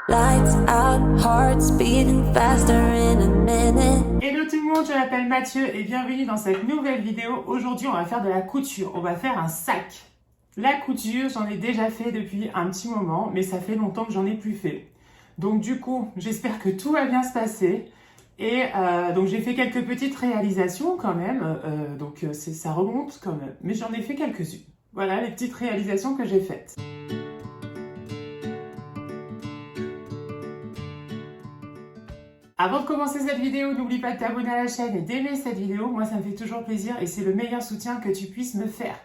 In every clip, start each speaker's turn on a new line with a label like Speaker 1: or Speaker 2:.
Speaker 1: Lights out, hearts beating faster in a minute.
Speaker 2: Hello tout le monde, je m'appelle Mathieu et bienvenue dans cette nouvelle vidéo. Aujourd'hui, on va faire de la couture. On va faire un sac. La couture, j'en ai déjà fait depuis un petit moment, mais ça fait longtemps que j'en ai plus fait. Donc du coup, j'espère que tout va bien se passer. Et donc j'ai fait quelques petites réalisations quand même. Ça remonte quand même, mais j'en ai fait quelques-unes. Voilà les petites réalisations que j'ai faites. Avant de commencer cette vidéo, n'oublie pas de t'abonner à la chaîne et d'aimer cette vidéo. Moi, ça me fait toujours plaisir et c'est le meilleur soutien que tu puisses me faire.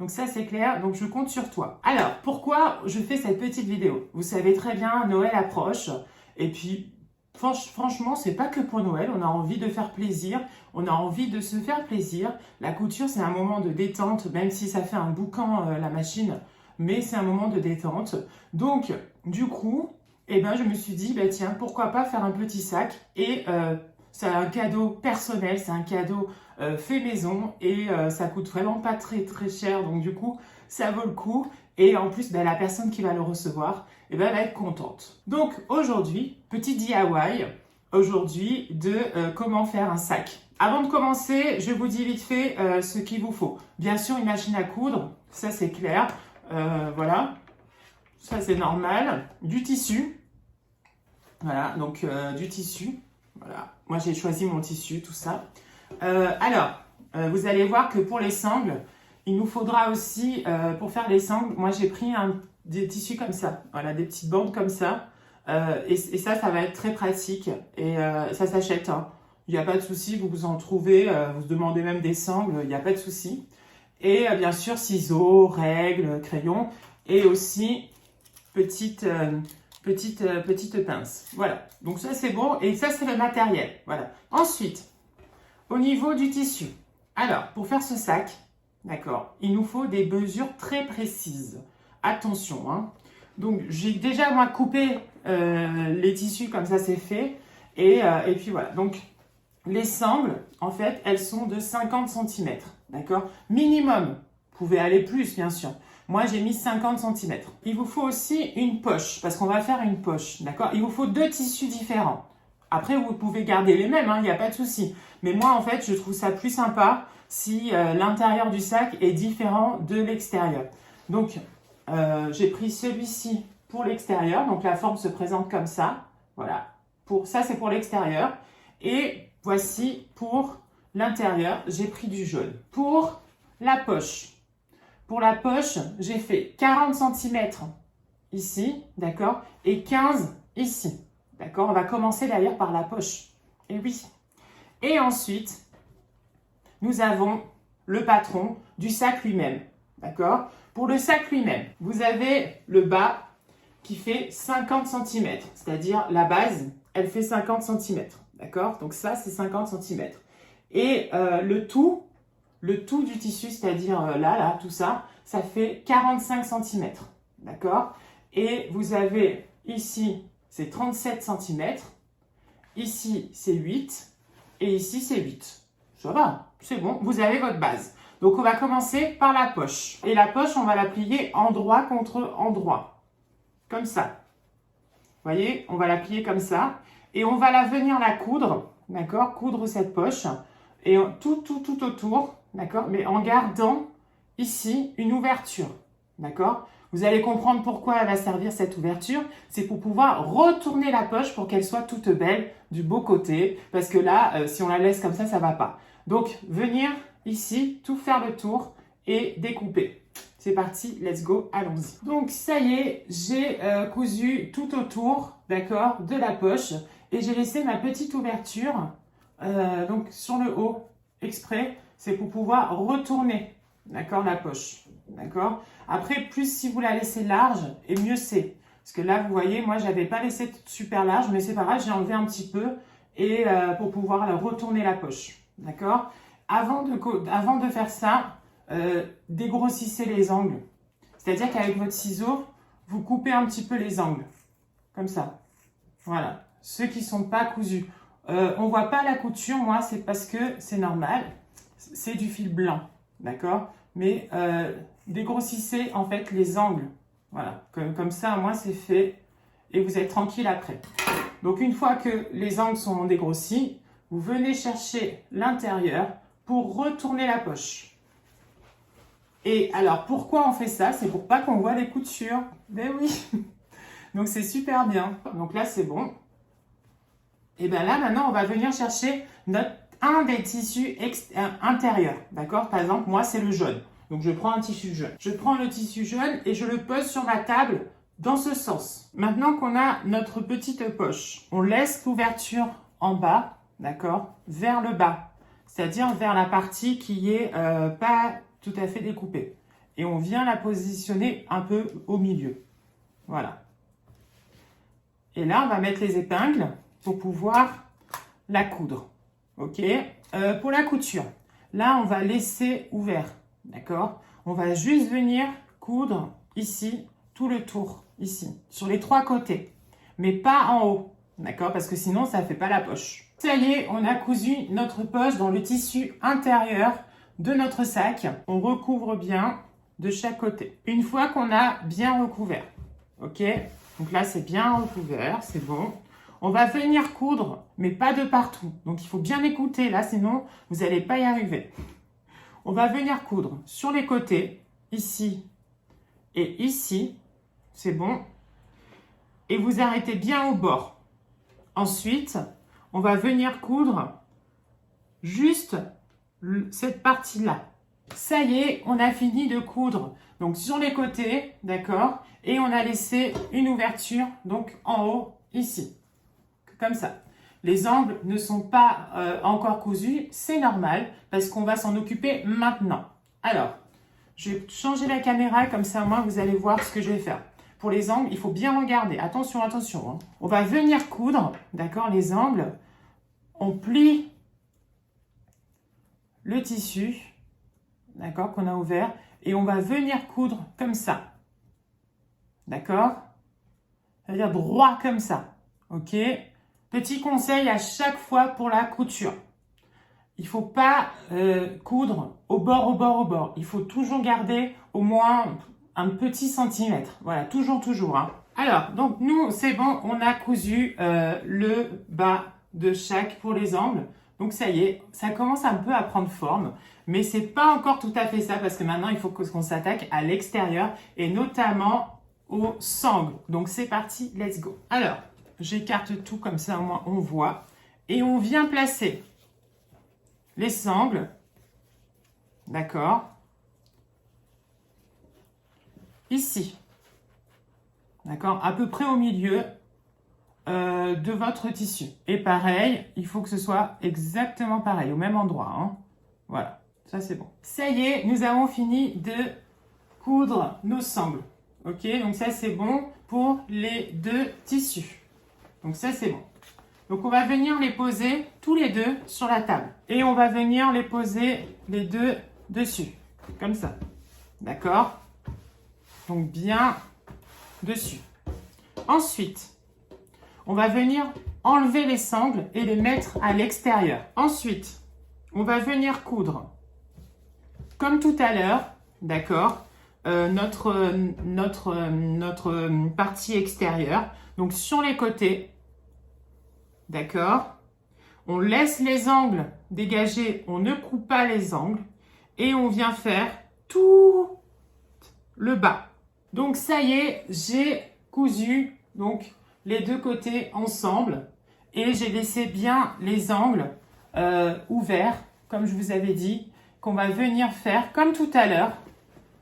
Speaker 2: Donc ça, c'est clair. Donc je compte sur toi. Alors, pourquoi je fais cette petite vidéo? Vous savez très bien, Noël approche. Et puis, franchement, c'est pas que pour Noël. On a envie de faire plaisir. On a envie de se faire plaisir. La couture, c'est un moment de détente, même si ça fait un boucan, la machine. Mais c'est un moment de détente. Donc, du coup... Et ben je me suis dit, bah tiens, pourquoi pas faire un petit sac et c'est un cadeau personnel, c'est un cadeau fait maison et ça coûte vraiment pas très cher, donc du coup, ça vaut le coup. Et en plus, bah, la personne qui va le recevoir, eh ben, elle va être contente. Donc aujourd'hui, petit DIY, aujourd'hui de comment faire un sac. Avant de commencer, je vous dis vite fait ce qu'il vous faut. Bien sûr, une machine à coudre, ça c'est clair, voilà. Ça, c'est normal. Du tissu. Voilà, donc du tissu. Voilà. Moi, j'ai choisi mon tissu, tout ça. Vous allez voir que pour les sangles, il nous faudra aussi, pour faire les sangles, moi, j'ai pris des tissus comme ça. Voilà, des petites bandes comme ça. Et ça va être très pratique. Et ça s'achète. Hein. Il n'y a pas de souci, vous vous en trouvez. Vous demandez même des sangles, il n'y a pas de souci. Et bien sûr, ciseaux, règles, crayons. Et aussi... petite pince. Voilà. Donc ça, c'est bon. Et ça, c'est le matériel. Voilà. Ensuite, au niveau du tissu. Alors, pour faire ce sac, d'accord, il nous faut des mesures très précises. Attention, hein. Donc, j'ai déjà, moi, coupé les tissus comme ça, c'est fait. Et puis, voilà. Donc, les sangles, en fait, elles sont de 50 cm. D'accord? Minimum. Vous pouvez aller plus, bien sûr. Moi, j'ai mis 50 cm. Il vous faut aussi une poche, parce qu'on va faire une poche, d'accord? Il vous faut deux tissus différents. Après, vous pouvez garder les mêmes, il n'y a pas de souci. Mais moi, en fait, je trouve ça plus sympa si l'intérieur du sac est différent de l'extérieur. Donc, j'ai pris celui-ci pour l'extérieur. Donc, la forme se présente comme ça. Voilà. Ça, c'est pour l'extérieur. Et voici pour l'intérieur, j'ai pris du jaune. Pour la poche. Pour la poche, j'ai fait 40 cm ici, d'accord, et 15 ici, d'accord. On va commencer d'ailleurs par la poche. Et oui. Et ensuite, nous avons le patron du sac lui-même, d'accord. Pour le sac lui-même, vous avez le bas qui fait 50 cm, c'est-à-dire la base, elle fait 50 cm, d'accord. Donc ça, c'est 50 cm. Et le tout du tissu, c'est-à-dire là, tout ça, ça fait 45 cm. D'accord? Et vous avez ici, c'est 37 cm. Ici, c'est 8. Et ici, c'est 8. Ça va, c'est bon. Vous avez votre base. Donc, on va commencer par la poche. Et la poche, on va la plier endroit contre endroit. Comme ça. Vous voyez? On va la plier comme ça. Et on va venir la coudre. D'accord? Coudre cette poche. Et tout autour. D'accord? Mais en gardant ici une ouverture. D'accord? Vous allez comprendre pourquoi elle va servir cette ouverture. C'est pour pouvoir retourner la poche pour qu'elle soit toute belle du beau côté. Parce que là, si on la laisse comme ça ne va pas. Donc, venir ici, tout faire le tour et découper. C'est parti, let's go, allons-y. Donc, ça y est, j'ai cousu tout autour, d'accord, de la poche. Et j'ai laissé ma petite ouverture, donc sur le haut, exprès. C'est pour pouvoir retourner, d'accord, la poche, d'accord. Après, plus si vous la laissez large, et mieux c'est. Parce que là, vous voyez, moi, j'avais pas laissé super large, mais c'est pas grave, j'ai enlevé un petit peu et pour pouvoir retourner la poche, d'accord. Avant de faire ça, dégrossissez les angles. C'est-à-dire qu'avec votre ciseau, vous coupez un petit peu les angles, comme ça. Voilà, ceux qui sont pas cousus. On voit pas la couture, moi, c'est parce que c'est normal. C'est du fil blanc, d'accord? Mais dégrossissez en fait les angles. Voilà, comme ça, moi, c'est fait. et vous êtes tranquille après. Donc une fois que les angles sont dégrossis, vous venez chercher l'intérieur pour retourner la poche. Et alors pourquoi on fait ça? C'est pour pas qu'on voit les coutures. Ben oui. Donc c'est super bien. Donc là c'est bon. Et bien là maintenant on va venir chercher un des tissus intérieurs. D'accord? Par exemple moi c'est le jaune. Donc je prends un tissu jaune. Je prends le tissu jaune et je le pose sur ma table dans ce sens. Maintenant qu'on a notre petite poche, on laisse l'ouverture en bas, d'accord, vers le bas. C'est-à-dire vers la partie qui est pas tout à fait découpée. Et on vient la positionner un peu au milieu. Voilà. Et là, on va mettre les épingles pour pouvoir la coudre. Ok. Pour la couture, là, on va laisser ouvert. D'accord. On va juste venir coudre ici, tout le tour, ici, sur les 3 côtés. Mais pas en haut. D'accord. Parce que sinon, ça ne fait pas la poche. Ça y est, on a cousu notre poche dans le tissu intérieur de notre sac. On recouvre bien de chaque côté. Une fois qu'on a bien recouvert. Ok. Donc là, c'est bien recouvert, c'est bon. On va venir coudre, mais pas de partout. Donc, il faut bien écouter là, sinon, vous n'allez pas y arriver. On va venir coudre sur les côtés, ici et ici. C'est bon. Et vous arrêtez bien au bord. Ensuite, on va venir coudre juste cette partie-là. Ça y est, on a fini de coudre. Donc, sur les côtés, d'accord? Et on a laissé une ouverture, donc en haut, ici. Comme ça. Les angles ne sont pas encore cousus, c'est normal, parce qu'on va s'en occuper maintenant. Alors, je vais changer la caméra, comme ça, moi, vous allez voir ce que je vais faire. Pour les angles, il faut bien regarder. Attention, attention. Hein. On va venir coudre, d'accord, les angles. On plie le tissu, d'accord, qu'on a ouvert, et on va venir coudre comme ça. D'accord? C'est-à-dire droit comme ça. Ok? Petit conseil à chaque fois pour la couture. Il ne faut pas coudre au bord, au bord, au bord. Il faut toujours garder au moins un petit centimètre. Voilà, toujours, toujours. Hein. Alors, donc nous, c'est bon, on a cousu le bas de chaque pour les angles. Donc ça y est, ça commence un peu à prendre forme. Mais c'est pas encore tout à fait ça parce que maintenant, il faut qu'on s'attaque à l'extérieur et notamment aux sangles. Donc c'est parti, let's go. Alors, j'écarte tout comme ça, au moins on voit. Et on vient placer les sangles. D'accord. Ici. D'accord. À peu près au milieu de votre tissu. Et pareil, il faut que ce soit exactement pareil, au même endroit. Hein. Voilà. Ça, c'est bon. Ça y est, nous avons fini de coudre nos sangles. Ok, donc ça, c'est bon pour les 2 tissus. Donc ça, c'est bon. Donc, on va venir les poser tous les 2 sur la table. Et on va venir les poser les 2 dessus. Comme ça. D'accord? Donc, bien dessus. Ensuite, on va venir enlever les sangles et les mettre à l'extérieur. Ensuite, on va venir coudre. Comme tout à l'heure, d'accord? Notre partie extérieure. Donc, sur les côtés. D'accord? On laisse les angles dégagés, on ne coupe pas les angles et on vient faire tout le bas. Donc ça y est, j'ai cousu donc les 2 côtés ensemble et j'ai laissé bien les angles ouverts, comme je vous avais dit, qu'on va venir faire comme tout à l'heure,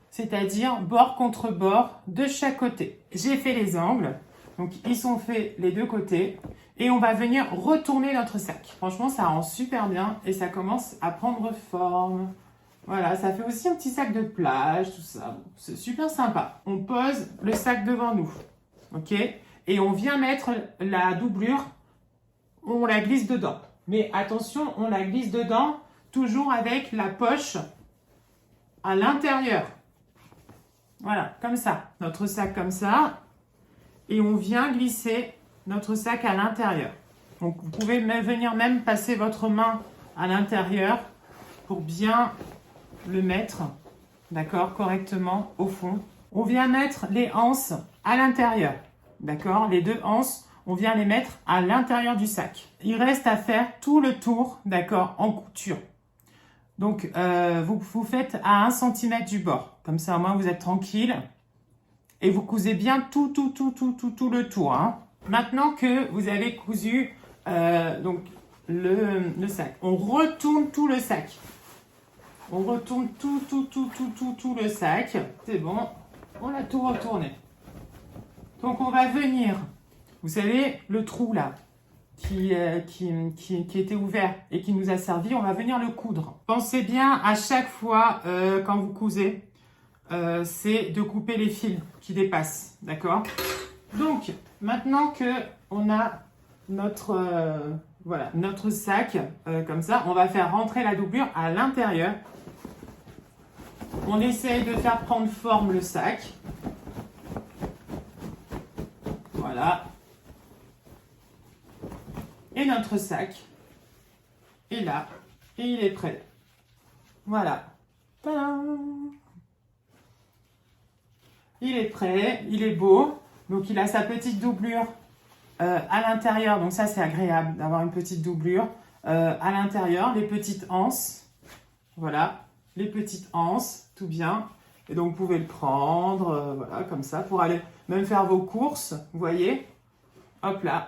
Speaker 2: c'est-à-dire bord contre bord de chaque côté. J'ai fait les angles, donc ils sont faits les 2 côtés. Et on va venir retourner notre sac. Franchement, ça rend super bien et ça commence à prendre forme. Voilà, ça fait aussi un petit sac de plage, tout ça. C'est super sympa. On pose le sac devant nous. Ok? Et on vient mettre la doublure. On la glisse dedans. Mais attention, on la glisse dedans toujours avec la poche à l'intérieur. Voilà, comme ça. Notre sac comme ça. Et on vient glisser notre sac à l'intérieur. Donc, vous pouvez venir même passer votre main à l'intérieur pour bien le mettre, d'accord, correctement au fond. On vient mettre les anses à l'intérieur, d'accord? Les 2 anses, on vient les mettre à l'intérieur du sac. Il reste à faire tout le tour, d'accord, en couture. Donc, vous faites à 1 cm du bord. Comme ça, au moins, vous êtes tranquille. Et vous cousez bien tout le tour. Hein. Maintenant que vous avez cousu donc le sac, on retourne tout le sac. On retourne tout le sac. C'est bon, on a tout retourné. Donc, on va venir, vous savez, le trou là, qui était ouvert et qui nous a servi, on va venir le coudre. Pensez bien à chaque fois quand vous cousez, c'est de couper les fils qui dépassent, d'accord? Donc, maintenant que on a notre, voilà, notre sac, comme ça, on va faire rentrer la doublure à l'intérieur. On essaye de faire prendre forme le sac. Voilà. Et notre sac est là et il est prêt. Voilà. Tadam! Il est prêt, il est beau. Donc il a sa petite doublure à l'intérieur. Donc ça c'est agréable d'avoir une petite doublure à l'intérieur. Les petites anses. Voilà, les petites anses, tout bien. Et donc vous pouvez le prendre, voilà, comme ça, pour aller même faire vos courses. Vous voyez? Hop là.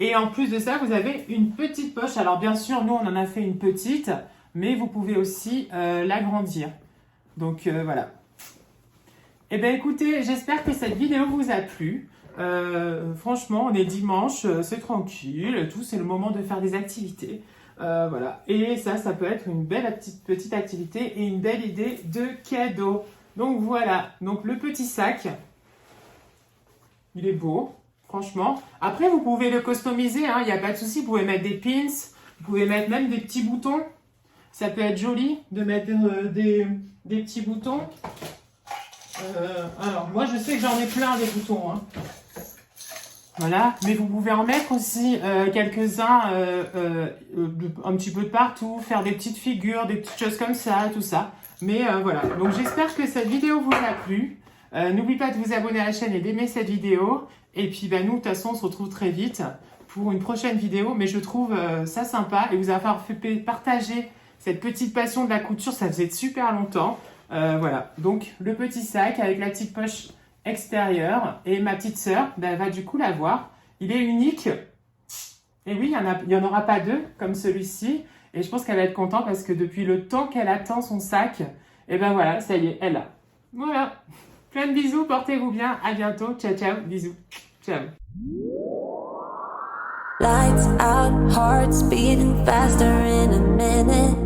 Speaker 2: Et en plus de ça, vous avez une petite poche. Alors bien sûr, nous on en a fait une petite, mais vous pouvez aussi l'agrandir. Donc voilà. Eh bien écoutez, j'espère que cette vidéo vous a plu. Franchement, on est dimanche, c'est tranquille, tout, c'est le moment de faire des activités. Voilà. Et ça peut être une belle petite activité et une belle idée de cadeau. Donc voilà, donc le petit sac, il est beau. Franchement, après vous pouvez le customiser, hein, il n'y a pas de souci, vous pouvez mettre des pins, vous pouvez mettre même des petits boutons. Ça peut être joli de mettre des petits boutons. Alors moi je sais que j'en ai plein des boutons. Hein. Voilà, mais vous pouvez en mettre aussi quelques-uns un petit peu de partout, faire des petites figures, des petites choses comme ça, tout ça. Mais voilà, donc j'espère que cette vidéo vous a plu. N'oubliez pas de vous abonner à la chaîne et d'aimer cette vidéo. Et puis nous, de toute façon, on se retrouve très vite pour une prochaine vidéo. Mais je trouve ça sympa et vous avoir fait partager cette petite passion de la couture, ça faisait super longtemps. Voilà, donc le petit sac avec la petite poche extérieure. Et ma petite sœur, elle va du coup l'avoir. Il est unique. Et oui, il n'y en aura pas 2 comme celui-ci. Et je pense qu'elle va être contente parce que depuis le temps qu'elle attend son sac, et ben voilà, ça y est, elle l'a. Voilà. Plein de bisous, portez-vous bien, à bientôt, ciao ciao, bisous, ciao.
Speaker 1: Lights out, hearts beating faster in a minute.